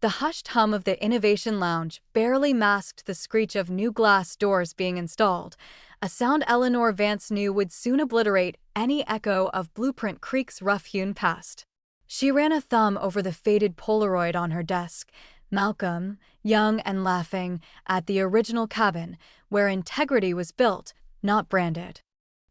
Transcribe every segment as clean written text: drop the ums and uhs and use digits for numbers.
The hushed hum of the Innovation Lounge barely masked the screech of new glass doors being installed, a sound Eleanor Vance knew would soon obliterate any echo of Blueprint Creek's rough-hewn past. She ran a thumb over the faded Polaroid on her desk. Malcolm, young and laughing, at the original cabin, where integrity was built, not branded.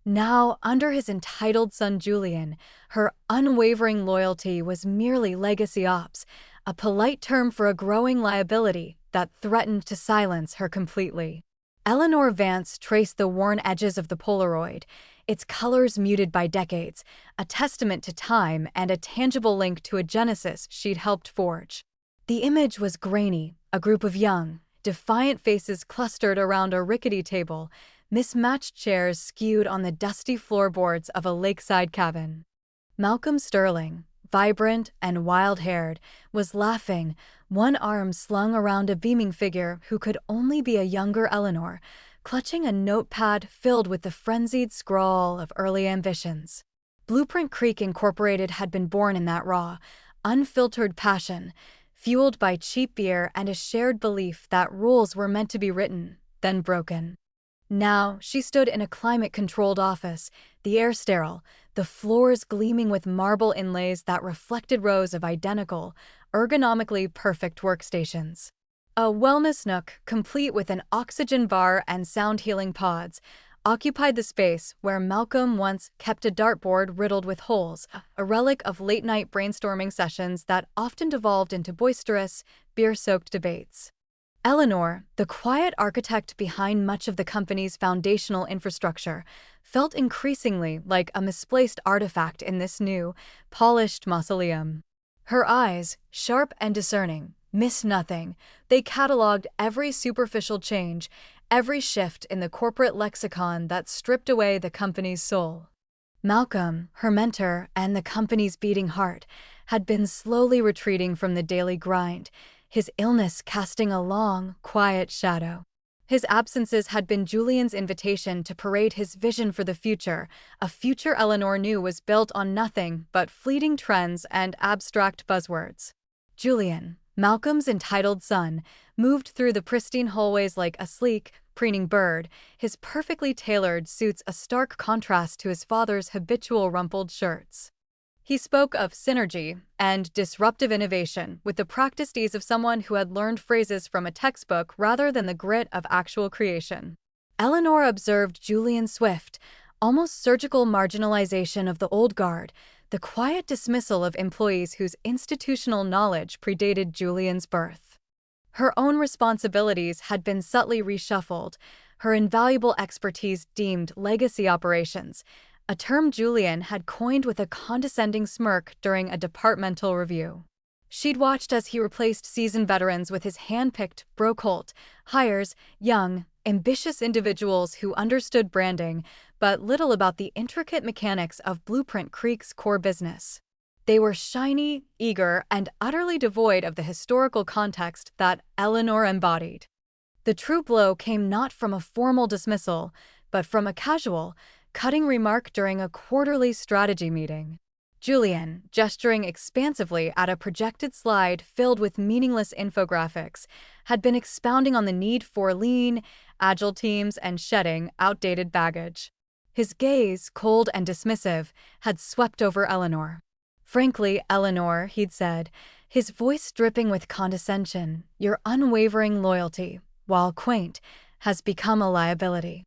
Now, under his entitled son Julian, her unwavering loyalty was merely legacy ops, a polite term for a growing liability that threatened to silence her completely. Eleanor Vance traced the worn edges of the Polaroid, its colors muted by decades, a testament to time and a tangible link to a genesis she'd helped forge. The image was grainy, a group of young, defiant faces clustered around a rickety table, mismatched chairs skewed on the dusty floorboards of a lakeside cabin. Malcolm Sterling, vibrant and wild-haired, was laughing, one arm slung around a beaming figure who could only be a younger Eleanor, clutching a notepad filled with the frenzied scrawl of early ambitions. Blueprint Creek Incorporated had been born in that raw, unfiltered passion, fueled by cheap beer and a shared belief that rules were meant to be written, then broken. Now, she stood in a climate-controlled office, the air sterile, the floors gleaming with marble inlays that reflected rows of identical, ergonomically perfect workstations. A wellness nook, complete with an oxygen bar and sound-healing pods, occupied the space where Malcolm once kept a dartboard riddled with holes, a relic of late-night brainstorming sessions that often devolved into boisterous, beer-soaked debates. Eleanor, the quiet architect behind much of the company's foundational infrastructure, felt increasingly like a misplaced artifact in this new, polished mausoleum. Her eyes, sharp and discerning, missed nothing. They catalogued every superficial change, every shift in the corporate lexicon that stripped away the company's soul. Malcolm, her mentor and the company's beating heart, had been slowly retreating from the daily grind, his illness casting a long, quiet shadow. His absences had been Julian's invitation to parade his vision for the future, a future Eleanor knew was built on nothing but fleeting trends and abstract buzzwords. Julian, Malcolm's entitled son, moved through the pristine hallways like a sleek, preening bird, his perfectly tailored suits a stark contrast to his father's habitual rumpled shirts. He spoke of synergy and disruptive innovation with the practiced ease of someone who had learned phrases from a textbook rather than the grit of actual creation. Eleanor observed Julian's swift, almost surgical marginalization of the old guard, the quiet dismissal of employees whose institutional knowledge predated Julian's birth. Her own responsibilities had been subtly reshuffled, her invaluable expertise deemed legacy operations, a term Julian had coined with a condescending smirk during a departmental review. She'd watched as he replaced seasoned veterans with his hand-picked brocolt hires, young, ambitious individuals who understood branding, but little about the intricate mechanics of Blueprint Creek's core business. They were shiny, eager, and utterly devoid of the historical context that Eleanor embodied. The true blow came not from a formal dismissal, but from a casual, cutting remark during a quarterly strategy meeting. Julian, gesturing expansively at a projected slide filled with meaningless infographics, had been expounding on the need for lean, agile teams and shedding outdated baggage. His gaze, cold and dismissive, had swept over Eleanor. "Frankly, Eleanor," he'd said, his voice dripping with condescension, "your unwavering loyalty, while quaint, has become a liability.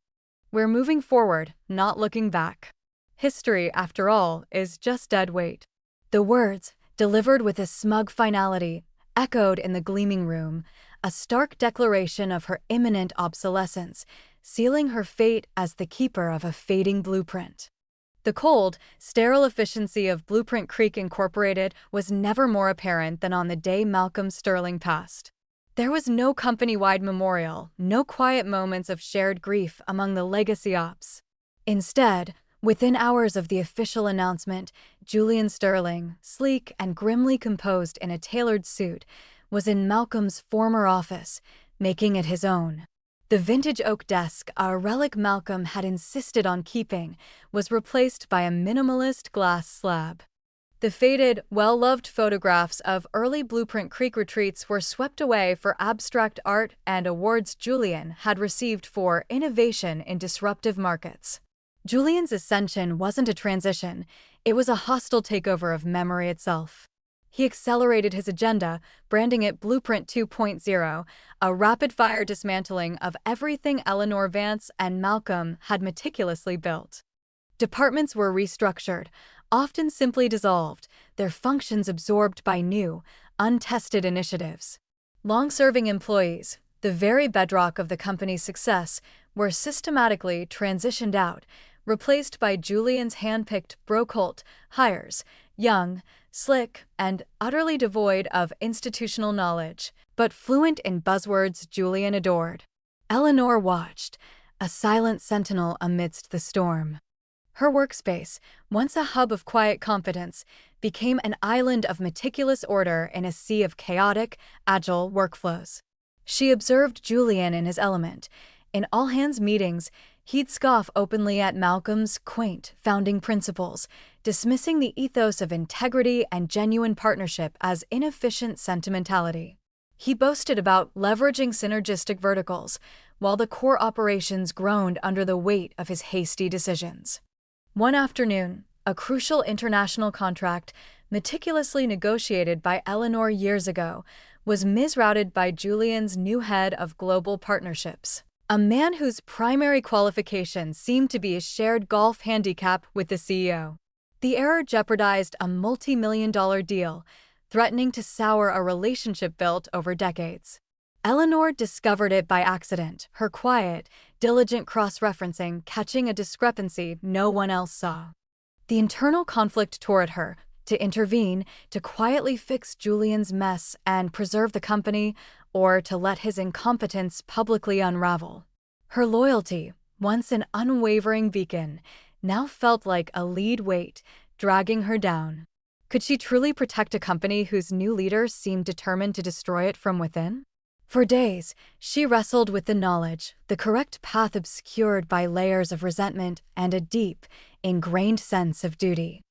We're moving forward, not looking back. History, after all, is just dead weight." The words, delivered with a smug finality, echoed in the gleaming room, a stark declaration of her imminent obsolescence, sealing her fate as the keeper of a fading blueprint. The cold, sterile efficiency of Blueprint Creek Incorporated was never more apparent than on the day Malcolm Sterling passed. There was no company-wide memorial, no quiet moments of shared grief among the legacy ops. Instead, within hours of the official announcement, Julian Sterling, sleek and grimly composed in a tailored suit, was in Malcolm's former office, making it his own. The vintage oak desk, a relic Malcolm had insisted on keeping, was replaced by a minimalist glass slab. The faded, well-loved photographs of early Blueprint Creek retreats were swept away for abstract art and awards Julian had received for innovation in disruptive markets. Julian's ascension wasn't a transition, it was a hostile takeover of memory itself. He accelerated his agenda, branding it Blueprint 2.0, a rapid-fire dismantling of everything Eleanor Vance and Malcolm had meticulously built. Departments were restructured, often simply dissolved, their functions absorbed by new, untested initiatives. Long-serving employees, the very bedrock of the company's success, were systematically transitioned out, replaced by Julian's hand-picked broke-cult hires, young, slick, and utterly devoid of institutional knowledge, but fluent in buzzwords Julian adored. Eleanor watched, a silent sentinel amidst the storm. Her workspace, once a hub of quiet competence, became an island of meticulous order in a sea of chaotic, agile workflows. She observed Julian in his element. In all-hands meetings, he'd scoff openly at Malcolm's quaint founding principles, dismissing the ethos of integrity and genuine partnership as inefficient sentimentality. He boasted about leveraging synergistic verticals, while the core operations groaned under the weight of his hasty decisions. One afternoon, a crucial international contract, meticulously negotiated by Eleanor years ago, was misrouted by Julian's new head of global partnerships, a man whose primary qualification seemed to be a shared golf handicap with the CEO. The error jeopardized a multi-million-dollar deal, threatening to sour a relationship built over decades. Eleanor discovered it by accident, her quiet, diligent cross-referencing catching a discrepancy no one else saw. The internal conflict tore at her, to intervene, to quietly fix Julian's mess and preserve the company, or to let his incompetence publicly unravel. Her loyalty, once an unwavering beacon, now felt like a lead weight, dragging her down. Could she truly protect a company whose new leader seemed determined to destroy it from within? For days, she wrestled with the knowledge, the correct path obscured by layers of resentment and a deep, ingrained sense of duty.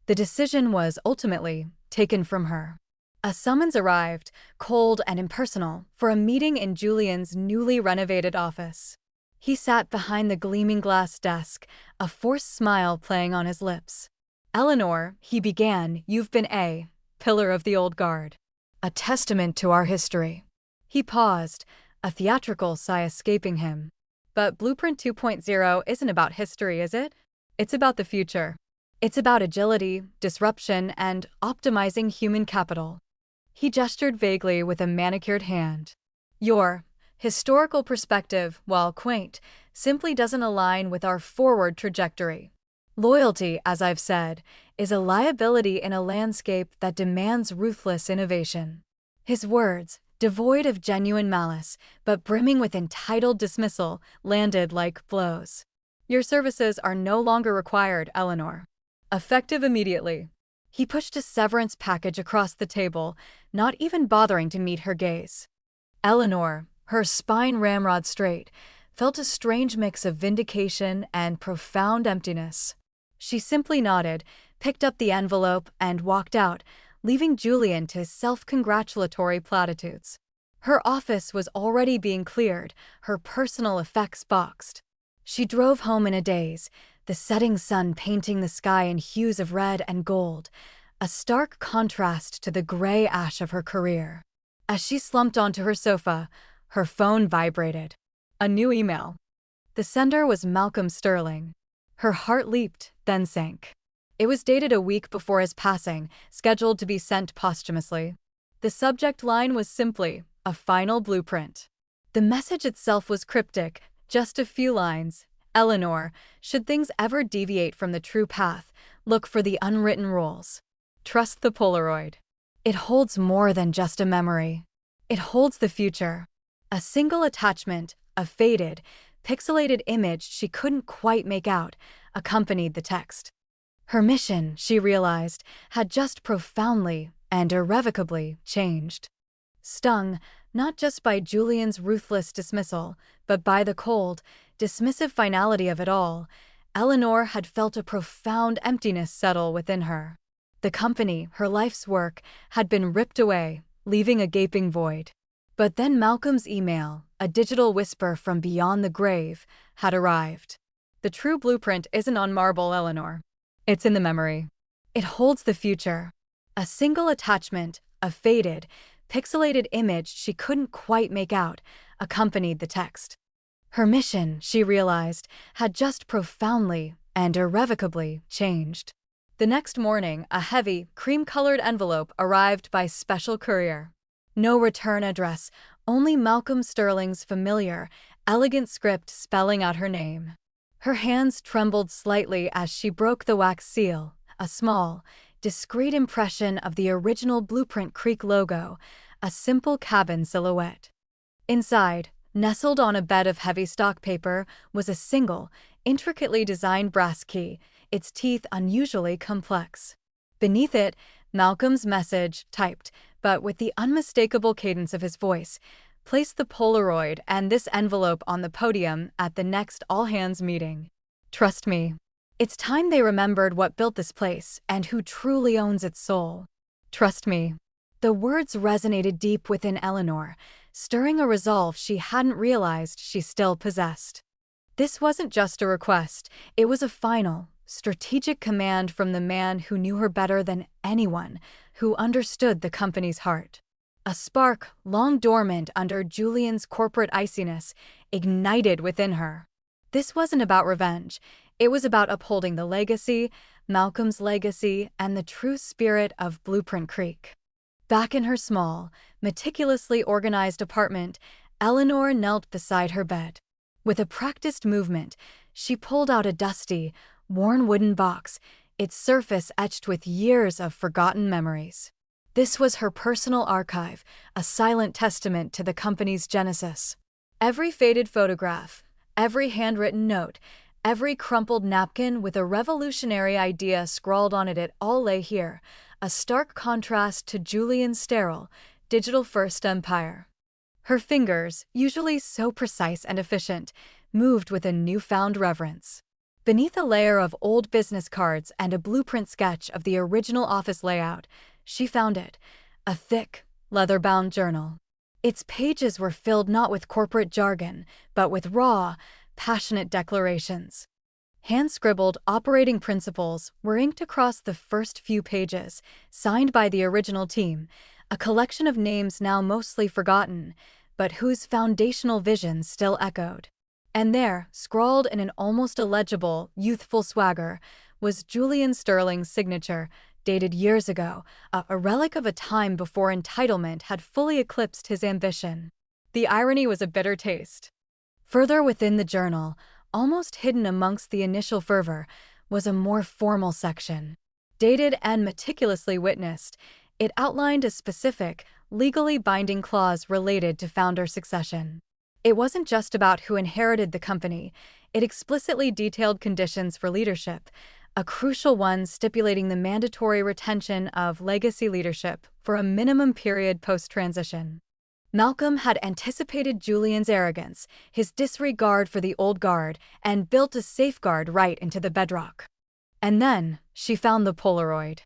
The decision was ultimately taken from her. A summons arrived, cold and impersonal, for a meeting in Julian's newly renovated office. He sat behind the gleaming glass desk, a forced smile playing on his lips. "Eleanor," he began, "you've been a pillar of the old guard. A testament to our history." He paused, a theatrical sigh escaping him. But Blueprint 2.0 isn't about history, is it? It's about the future. It's about agility, disruption, and optimizing human capital. He gestured vaguely with a manicured hand. Your historical perspective, while quaint, simply doesn't align with our forward trajectory. Loyalty, as I've said, is a liability in a landscape that demands ruthless innovation. His words, devoid of genuine malice, but brimming with entitled dismissal, landed like blows. Your services are no longer required, Eleanor. Effective immediately. He pushed a severance package across the table, not even bothering to meet her gaze. Eleanor, her spine ramrod straight, felt a strange mix of vindication and profound emptiness. She simply nodded, picked up the envelope, and walked out, leaving Julian to his self-congratulatory platitudes. Her office was already being cleared, her personal effects boxed. She drove home in a daze, the setting sun painting the sky in hues of red and gold, a stark contrast to the gray ash of her career. As she slumped onto her sofa, her phone vibrated. A new email. The sender was Malcolm Sterling. Her heart leaped, then sank. It was dated a week before his passing, scheduled to be sent posthumously. The subject line was simply, "A final blueprint." The message itself was cryptic, just a few lines. "Eleanor, should things ever deviate from the true path, look for the unwritten rules. Trust the Polaroid. It holds more than just a memory. It holds the future." A single attachment, a faded, pixelated image she couldn't quite make out, accompanied the text. Her mission, she realized, had just profoundly and irrevocably changed. Stung, not just by Julian's ruthless dismissal, but by the cold, dismissive finality of it all, Eleanor had felt a profound emptiness settle within her. The company, her life's work, had been ripped away, leaving a gaping void. But then Malcolm's email, a digital whisper from beyond the grave, had arrived. The true blueprint isn't on marble, Eleanor. It's in the memory. It holds the future. A single attachment, a faded, pixelated image she couldn't quite make out, accompanied the text. Her mission, she realized, had just profoundly and irrevocably changed. The next morning, a heavy, cream-colored envelope arrived by special courier. No return address, only Malcolm Sterling's familiar, elegant script spelling out her name. Her hands trembled slightly as she broke the wax seal, a small, discreet impression of the original Blueprint Creek logo, a simple cabin silhouette. Inside, nestled on a bed of heavy stock paper, was a single, intricately designed brass key, its teeth unusually complex. Beneath it, Malcolm's message, typed, but with the unmistakable cadence of his voice, "Place the Polaroid and this envelope on the podium at the next all-hands meeting. Trust me." It's time they remembered what built this place and who truly owns its soul. Trust me. The words resonated deep within Eleanor, stirring a resolve she hadn't realized she still possessed. This wasn't just a request, it was a final, strategic command from the man who knew her better than anyone, who understood the company's heart. A spark, long dormant under Julian's corporate iciness, ignited within her. This wasn't about revenge. It was about upholding the legacy, Malcolm's legacy, and the true spirit of Blueprint Creek. Back in her small, meticulously organized apartment, Eleanor knelt beside her bed. With a practiced movement, she pulled out a dusty, worn wooden box, its surface etched with years of forgotten memories. This was her personal archive, a silent testament to the company's genesis. Every faded photograph, every handwritten note, every crumpled napkin with a revolutionary idea scrawled on it all lay here, a stark contrast to Julian Sterling, digital-first empire. Her fingers, usually so precise and efficient, moved with a newfound reverence. Beneath a layer of old business cards and a blueprint sketch of the original office layout, she found it, a thick, leather-bound journal. Its pages were filled not with corporate jargon, but with raw, passionate declarations. Hand-scribbled operating principles were inked across the first few pages, signed by the original team, a collection of names now mostly forgotten, but whose foundational vision still echoed. And there, scrawled in an almost illegible, youthful swagger, was Julian Sterling's signature, dated years ago, a relic of a time before entitlement had fully eclipsed his ambition. The irony was a bitter taste. Further within the journal, almost hidden amongst the initial fervor, was a more formal section. Dated and meticulously witnessed, it outlined a specific, legally binding clause related to founder succession. It wasn't just about who inherited the company, it explicitly detailed conditions for leadership, a crucial one stipulating the mandatory retention of legacy leadership for a minimum period post-transition. Malcolm had anticipated Julian's arrogance, his disregard for the old guard, and built a safeguard right into the bedrock. And then, she found the Polaroid.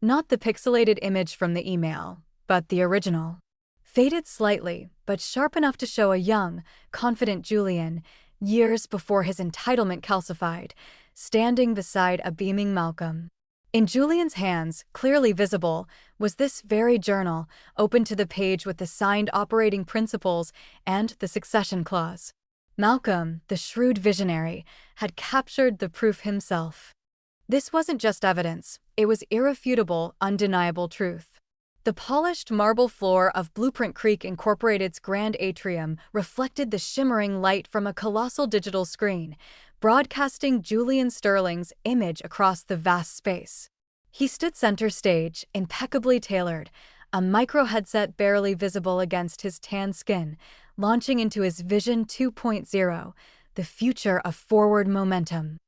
Not the pixelated image from the email, but the original. Faded slightly, but sharp enough to show a young, confident Julian, years before his entitlement calcified, standing beside a beaming Malcolm. In Julian's hands, clearly visible, was this very journal, open to the page with the signed operating principles and the succession clause. Malcolm, the shrewd visionary, had captured the proof himself. This wasn't just evidence, it was irrefutable, undeniable truth. The polished marble floor of Blueprint Creek Incorporated's grand atrium reflected the shimmering light from a colossal digital screen, broadcasting Julian Sterling's image across the vast space. He stood center stage, impeccably tailored, a micro headset barely visible against his tan skin, launching into his Vision 2.0, the future of forward momentum.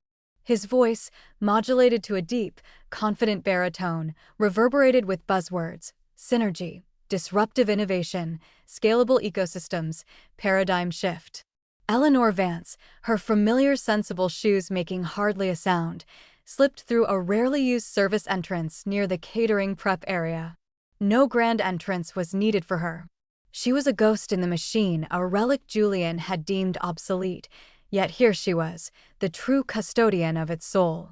His voice, modulated to a deep, confident baritone, reverberated with buzzwords: synergy, disruptive innovation, scalable ecosystems, paradigm shift. Eleanor Vance, her familiar sensible shoes making hardly a sound, slipped through a rarely used service entrance near the catering prep area. No grand entrance was needed for her. She was a ghost in the machine, a relic Julian had deemed obsolete, yet here she was, the true custodian of its soul.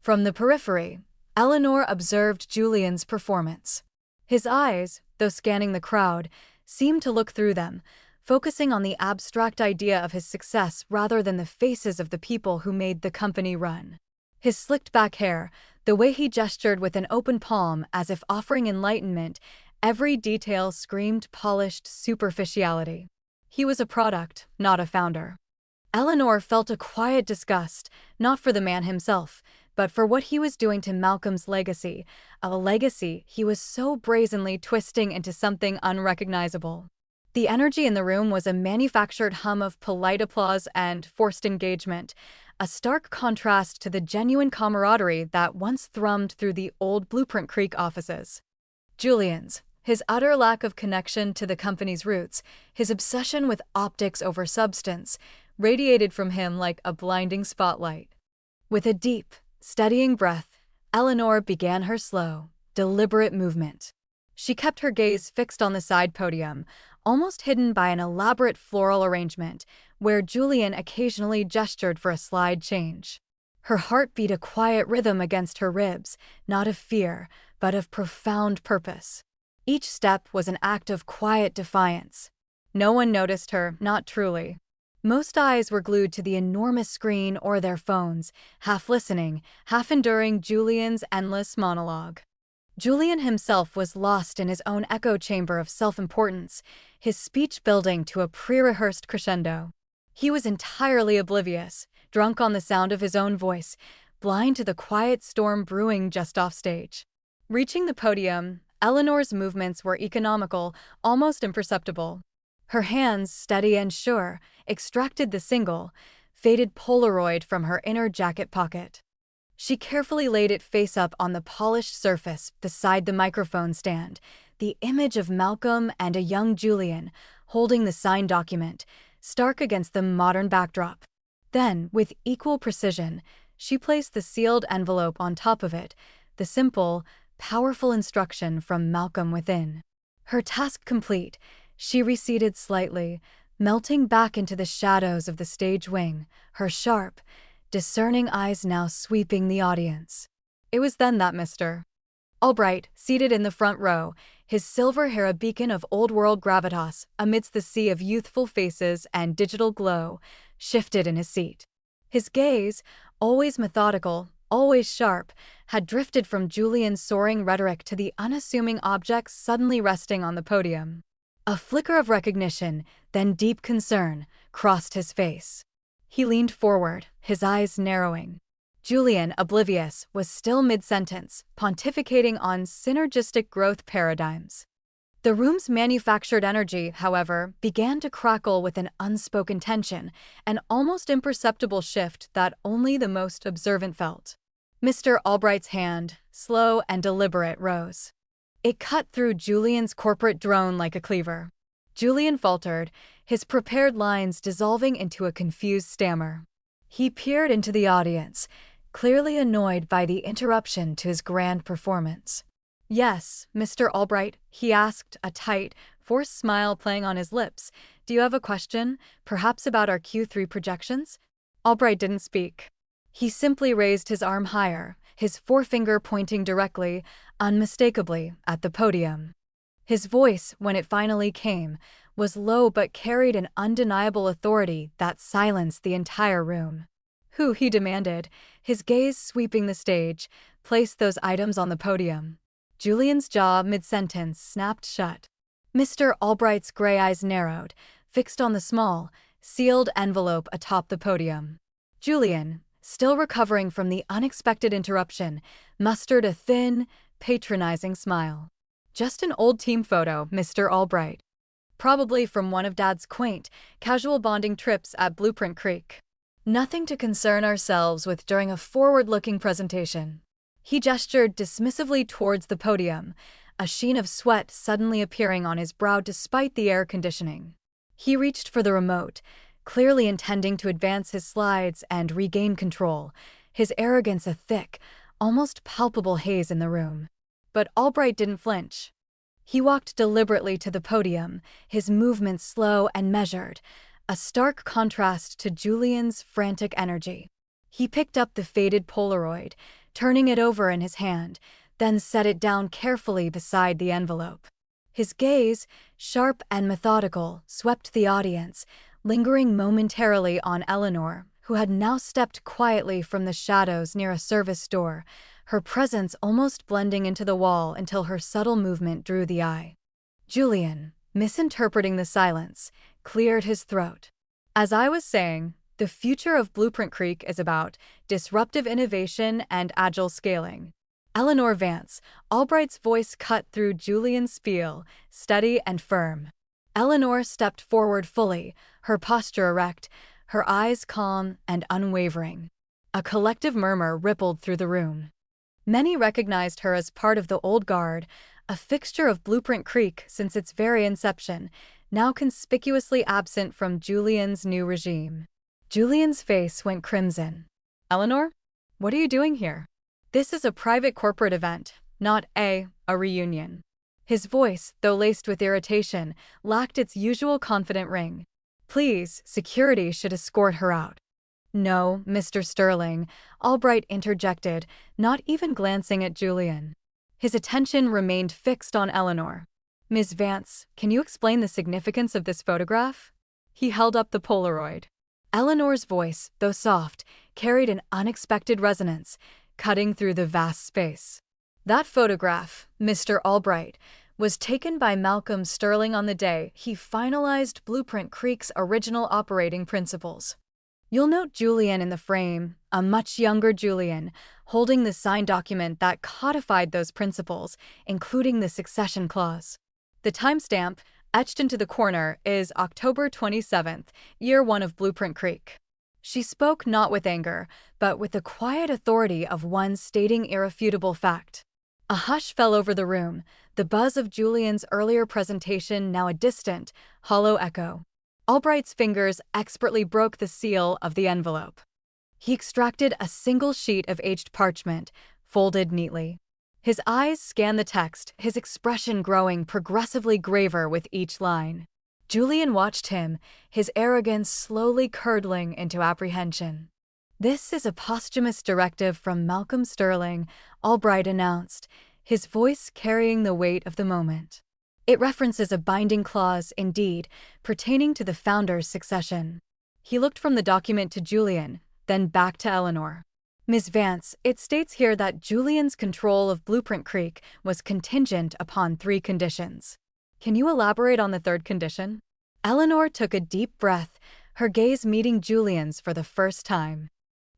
From the periphery, Eleanor observed Julian's performance. His eyes, though scanning the crowd, seemed to look through them, focusing on the abstract idea of his success rather than the faces of the people who made the company run. His slicked-back hair, the way he gestured with an open palm as if offering enlightenment, every detail screamed polished superficiality. He was a product, not a founder. Eleanor felt a quiet disgust, not for the man himself, but for what he was doing to Malcolm's legacy, a legacy he was so brazenly twisting into something unrecognizable. The energy in the room was a manufactured hum of polite applause and forced engagement, a stark contrast to the genuine camaraderie that once thrummed through the old Blueprint Creek offices. Julian's, his utter lack of connection to the company's roots, his obsession with optics over substance, radiated from him like a blinding spotlight. With a deep, steadying breath, Eleanor began her slow, deliberate movement. She kept her gaze fixed on the side podium, almost hidden by an elaborate floral arrangement, where Julian occasionally gestured for a slide change. Her heart beat a quiet rhythm against her ribs, not of fear, but of profound purpose. Each step was an act of quiet defiance. No one noticed her, not truly. Most eyes were glued to the enormous screen or their phones, half listening, half enduring Julian's endless monologue. Julian himself was lost in his own echo chamber of self-importance, his speech building to a pre-rehearsed crescendo. He was entirely oblivious, drunk on the sound of his own voice, blind to the quiet storm brewing just offstage. Reaching the podium, Eleanor's movements were economical, almost imperceptible. Her hands, steady and sure, extracted the single, faded Polaroid from her inner jacket pocket. She carefully laid it face up on the polished surface beside the microphone stand, the image of Malcolm and a young Julian, holding the signed document, stark against the modern backdrop. Then, with equal precision, she placed the sealed envelope on top of it, the simple, powerful instruction from Malcolm within. Her task complete, she receded slightly, melting back into the shadows of the stage wing, her sharp, discerning eyes now sweeping the audience. It was then that Mr. Albright, seated in the front row, his silver hair a beacon of old-world gravitas amidst the sea of youthful faces and digital glow, shifted in his seat. His gaze, always methodical, always sharp, had drifted from Julian's soaring rhetoric to the unassuming objects suddenly resting on the podium. A flicker of recognition, then deep concern, crossed his face. He leaned forward, his eyes narrowing. Julian, oblivious, was still mid-sentence, pontificating on synergistic growth paradigms. The room's manufactured energy, however, began to crackle with an unspoken tension, an almost imperceptible shift that only the most observant felt. Mr. Albright's hand, slow and deliberate, rose. It cut through Julian's corporate drone like a cleaver. Julian faltered, his prepared lines dissolving into a confused stammer. He peered into the audience, clearly annoyed by the interruption to his grand performance. "Yes, Mr. Albright," he asked, a tight, forced smile playing on his lips. "Do you have a question, perhaps about our Q3 projections?" Albright didn't speak. He simply raised his arm higher, his forefinger pointing directly, unmistakably, at the podium. His voice, when it finally came, was low but carried an undeniable authority that silenced the entire room. "Who," he demanded, his gaze sweeping the stage, "placed those items on the podium?" Julian's jaw, mid-sentence, snapped shut. Mr. Albright's gray eyes narrowed, fixed on the small, sealed envelope atop the podium. Julian, still recovering from the unexpected interruption, mustered a thin, patronizing smile. "Just an old team photo, Mr. Albright. Probably from one of Dad's quaint, casual bonding trips at Blueprint Creek. Nothing to concern ourselves with during a forward-looking presentation." He gestured dismissively towards the podium, a sheen of sweat suddenly appearing on his brow despite the air conditioning. He reached for the remote, clearly intending to advance his slides and regain control, his arrogance a thick, almost palpable haze in the room. But Albright didn't flinch. He walked deliberately to the podium, his movements slow and measured, a stark contrast to Julian's frantic energy. He picked up the faded Polaroid, turning it over in his hand, then set it down carefully beside the envelope. His gaze, sharp and methodical, swept the audience, lingering momentarily on Eleanor, who had now stepped quietly from the shadows near a service door, her presence almost blending into the wall until her subtle movement drew the eye. Julian, misinterpreting the silence, cleared his throat. As I was saying, the future of Blueprint Creek is about disruptive innovation and agile scaling. Eleanor Vance, Albright's voice cut through Julian's spiel, steady and firm. Eleanor stepped forward fully, her posture erect, her eyes calm and unwavering. A collective murmur rippled through the room. Many recognized her as part of the old guard, a fixture of Blueprint Creek since its very inception, now conspicuously absent from Julian's new regime. Julian's face went crimson. Eleanor? What are you doing here? This is a private corporate event, not a reunion. His voice, though laced with irritation, lacked its usual confident ring. Please, security should escort her out. No, Mr. Sterling, Albright interjected, not even glancing at Julian. His attention remained fixed on Eleanor. Ms. Vance, can you explain the significance of this photograph? He held up the Polaroid. Eleanor's voice, though soft, carried an unexpected resonance, cutting through the vast space. That photograph, Mr. Albright, was taken by Malcolm Sterling on the day he finalized Blueprint Creek's original operating principles. You'll note Julian in the frame, a much younger Julian, holding the signed document that codified those principles, including the succession clause. The timestamp, etched into the corner, is October 27th, year 1 of Blueprint Creek. She spoke not with anger, but with the quiet authority of one stating irrefutable fact. A hush fell over the room, the buzz of Julian's earlier presentation now a distant, hollow echo. Albright's fingers expertly broke the seal of the envelope. He extracted a single sheet of aged parchment, folded neatly. His eyes scanned the text, his expression growing progressively graver with each line. Julian watched him, his arrogance slowly curdling into apprehension. This is a posthumous directive from Malcolm Sterling, Albright announced, his voice carrying the weight of the moment. It references a binding clause, indeed, pertaining to the founder's succession. He looked from the document to Julian, then back to Eleanor. Ms. Vance, it states here that Julian's control of Blueprint Creek was contingent upon 3 conditions. Can you elaborate on the third condition? Eleanor took a deep breath, her gaze meeting Julian's for the first time.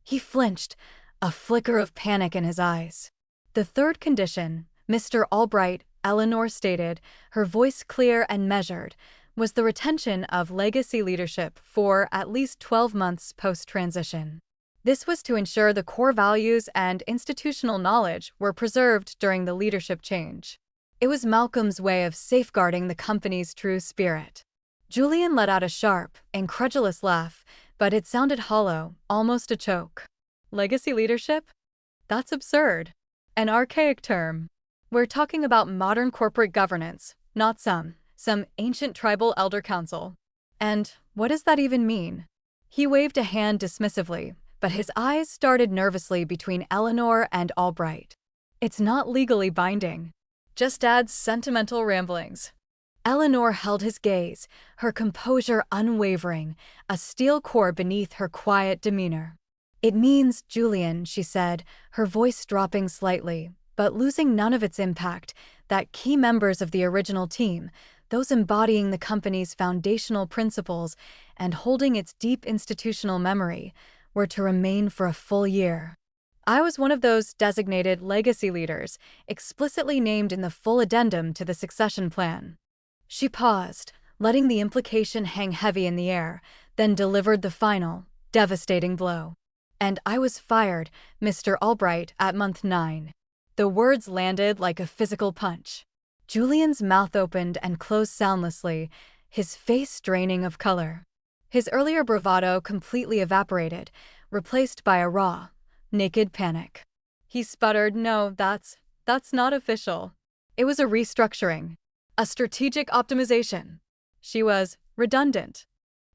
He flinched, a flicker of panic in his eyes. The third condition, Mr. Albright, Eleanor stated, her voice clear and measured, was the retention of legacy leadership for at least 12 months post-transition. This was to ensure the core values and institutional knowledge were preserved during the leadership change. It was Malcolm's way of safeguarding the company's true spirit. Julian let out a sharp, incredulous laugh, but it sounded hollow, almost a choke. Legacy leadership? That's absurd. An archaic term. We're talking about modern corporate governance, not some ancient tribal elder council. And what does that even mean? He waved a hand dismissively, but his eyes darted nervously between Eleanor and Albright. It's not legally binding. Just adds sentimental ramblings. Eleanor held his gaze, her composure unwavering, a steel core beneath her quiet demeanor. It means, Julian, she said, her voice dropping slightly, but losing none of its impact, that key members of the original team, those embodying the company's foundational principles and holding its deep institutional memory, were to remain for a full year. I was one of those designated legacy leaders, explicitly named in the full addendum to the succession plan. She paused, letting the implication hang heavy in the air, then delivered the final, devastating blow. And I was fired, Mr. Albright, at month 9. The words landed like a physical punch. Julian's mouth opened and closed soundlessly, his face draining of color. His earlier bravado completely evaporated, replaced by a raw, Naked panic. He sputtered, "No, that's not official." It was a restructuring. A strategic optimization. She was redundant.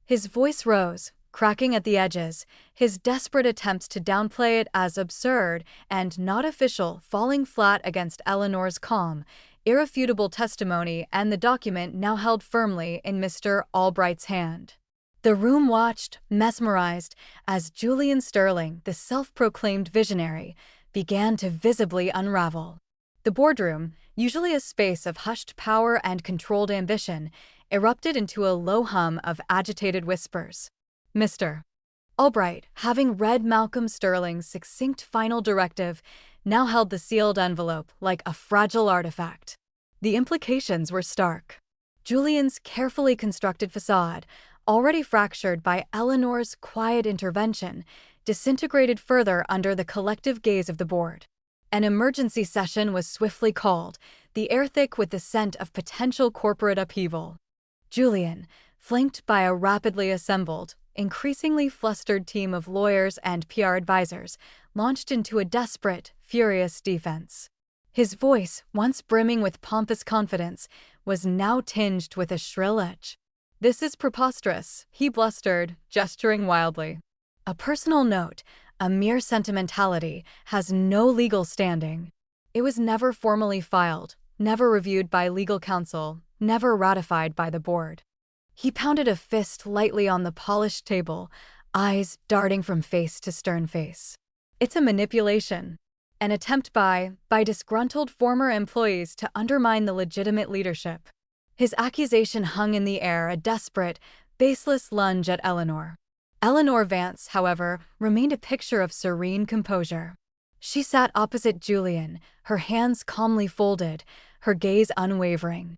His voice rose, cracking at the edges, his desperate attempts to downplay it as absurd and not official falling flat against Eleanor's calm, irrefutable testimony and the document now held firmly in Mr. Albright's hand. The room watched, mesmerized, as Julian Sterling, the self-proclaimed visionary, began to visibly unravel. The boardroom, usually a space of hushed power and controlled ambition, erupted into a low hum of agitated whispers. Mr. Albright, having read Malcolm Sterling's succinct final directive, now held the sealed envelope like a fragile artifact. The implications were stark. Julian's carefully constructed facade, already fractured by Eleanor's quiet intervention, disintegrated further under the collective gaze of the board. An emergency session was swiftly called, the air thick with the scent of potential corporate upheaval. Julian, flanked by a rapidly assembled, increasingly flustered team of lawyers and PR advisors, launched into a desperate, furious defense. His voice, once brimming with pompous confidence, was now tinged with a shrill edge. "This is preposterous," he blustered, gesturing wildly. "A personal note, a mere sentimentality, has no legal standing. It was never formally filed, never reviewed by legal counsel, never ratified by the board." He pounded a fist lightly on the polished table, eyes darting from face to stern face. "It's a manipulation. An attempt by disgruntled former employees to undermine the legitimate leadership." His accusation hung in the air, a desperate, baseless lunge at Eleanor. Eleanor Vance, however, remained a picture of serene composure. She sat opposite Julian, her hands calmly folded, her gaze unwavering.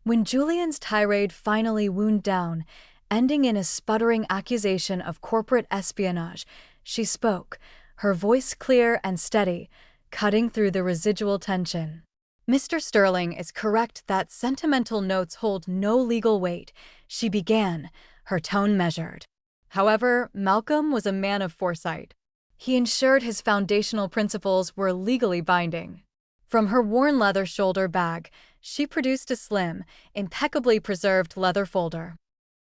When Julian's tirade finally wound down, ending in a sputtering accusation of corporate espionage, she spoke, her voice clear and steady, cutting through the residual tension. "Mr. Sterling is correct that sentimental notes hold no legal weight," she began, her tone measured. However, Malcolm was a man of foresight. He ensured his foundational principles were legally binding. From her worn leather shoulder bag, she produced a slim, impeccably preserved leather folder.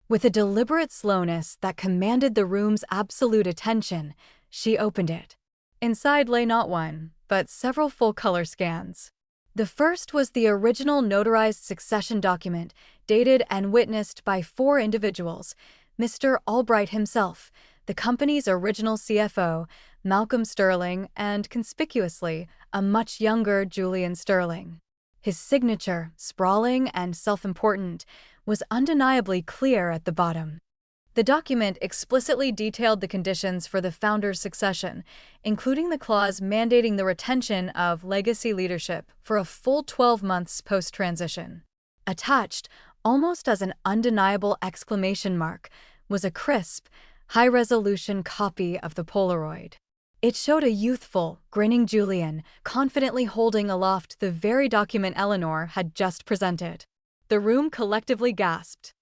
With a deliberate slowness that commanded the room's absolute attention, she opened it. Inside lay not one, but several full-color scans. The first was the original notarized succession document, dated and witnessed by 4 individuals: Mr. Albright himself, the company's original CFO, Malcolm Sterling, and, conspicuously, a much younger Julian Sterling. His signature, sprawling and self-important, was undeniably clear at the bottom. The document explicitly detailed the conditions for the founder's succession, including the clause mandating the retention of legacy leadership for a full 12 months post-transition. Attached, almost as an undeniable exclamation mark, was a crisp, high-resolution copy of the Polaroid. It showed a youthful, grinning Julian confidently holding aloft the very document Eleanor had just presented. The room collectively gasped.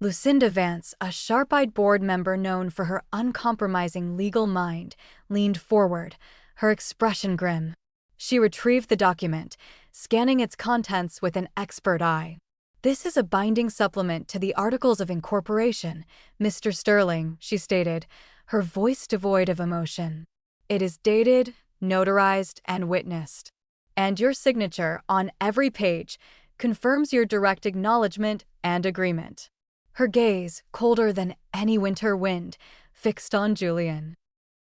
Lucinda Vance, a sharp-eyed board member known for her uncompromising legal mind, leaned forward, her expression grim. She retrieved the document, scanning its contents with an expert eye. "This is a binding supplement to the Articles of Incorporation, Mr. Sterling," she stated, her voice devoid of emotion. "It is dated, notarized, and witnessed. And your signature on every page confirms your direct acknowledgement and agreement." Her gaze, colder than any winter wind, fixed on Julian.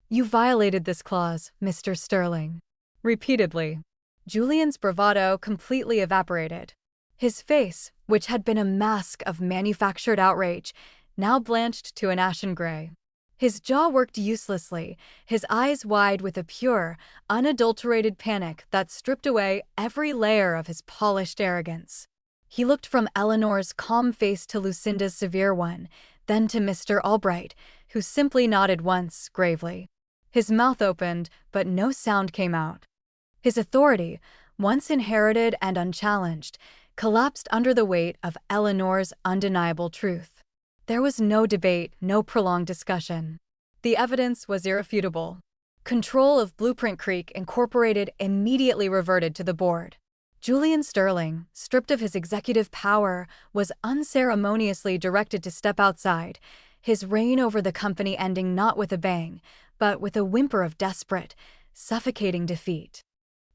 "You violated this clause, Mr. Sterling." Repeatedly. Julian's bravado completely evaporated. His face, which had been a mask of manufactured outrage, now blanched to an ashen gray. His jaw worked uselessly, his eyes wide with a pure, unadulterated panic that stripped away every layer of his polished arrogance. He looked from Eleanor's calm face to Lucinda's severe one, then to Mr. Albright, who simply nodded once, gravely. His mouth opened, but no sound came out. His authority, once inherited and unchallenged, collapsed under the weight of Eleanor's undeniable truth. There was no debate, no prolonged discussion. The evidence was irrefutable. Control of Blueprint Creek Incorporated immediately reverted to the board. Julian Sterling, stripped of his executive power, was unceremoniously directed to step outside, his reign over the company ending not with a bang, but with a whimper of desperate, suffocating defeat.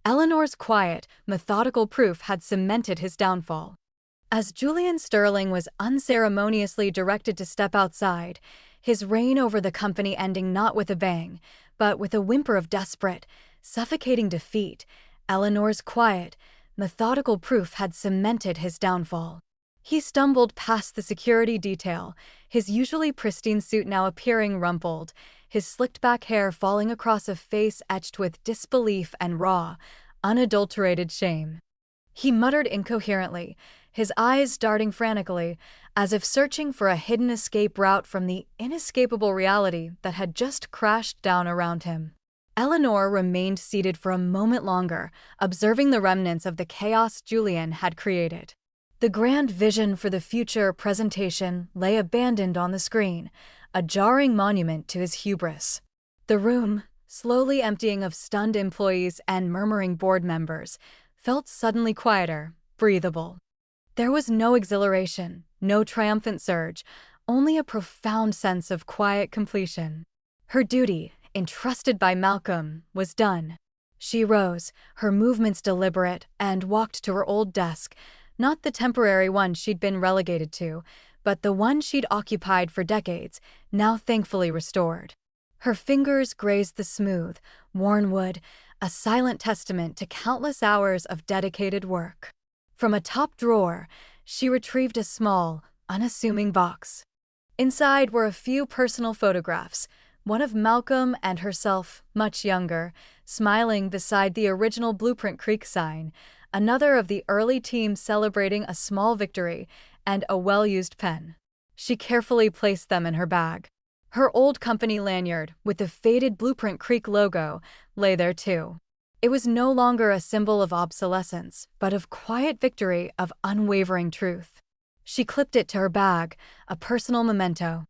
Eleanor's quiet, methodical proof had cemented his downfall. As Julian Sterling was unceremoniously directed to step outside, his reign over the company ending not with a bang, but with a whimper of desperate, suffocating defeat, Eleanor's quiet, methodical proof had cemented his downfall. He stumbled past the security detail, his usually pristine suit now appearing rumpled, his slicked-back hair falling across a face etched with disbelief and raw, unadulterated shame. He muttered incoherently, his eyes darting frantically, as if searching for a hidden escape route from the inescapable reality that had just crashed down around him. Eleanor remained seated for a moment longer, observing the remnants of the chaos Julian had created. The grand vision for the future presentation lay abandoned on the screen, a jarring monument to his hubris. The room, slowly emptying of stunned employees and murmuring board members, felt suddenly quieter, breathable. There was no exhilaration, no triumphant surge, only a profound sense of quiet completion. Her duty, entrusted by Malcolm, was done. She rose, her movements deliberate, and walked to her old desk, not the temporary one she'd been relegated to, but the one she'd occupied for decades, now thankfully restored. Her fingers grazed the smooth, worn wood, a silent testament to countless hours of dedicated work. From a top drawer, she retrieved a small, unassuming box. Inside were a few personal photographs, one of Malcolm and herself, much younger, smiling beside the original Blueprint Creek sign, another of the early team celebrating a small victory, and a well-used pen. She carefully placed them in her bag. Her old company lanyard, with the faded Blueprint Creek logo, lay there too. It was no longer a symbol of obsolescence, but of quiet victory, of unwavering truth. She clipped it to her bag, a personal memento.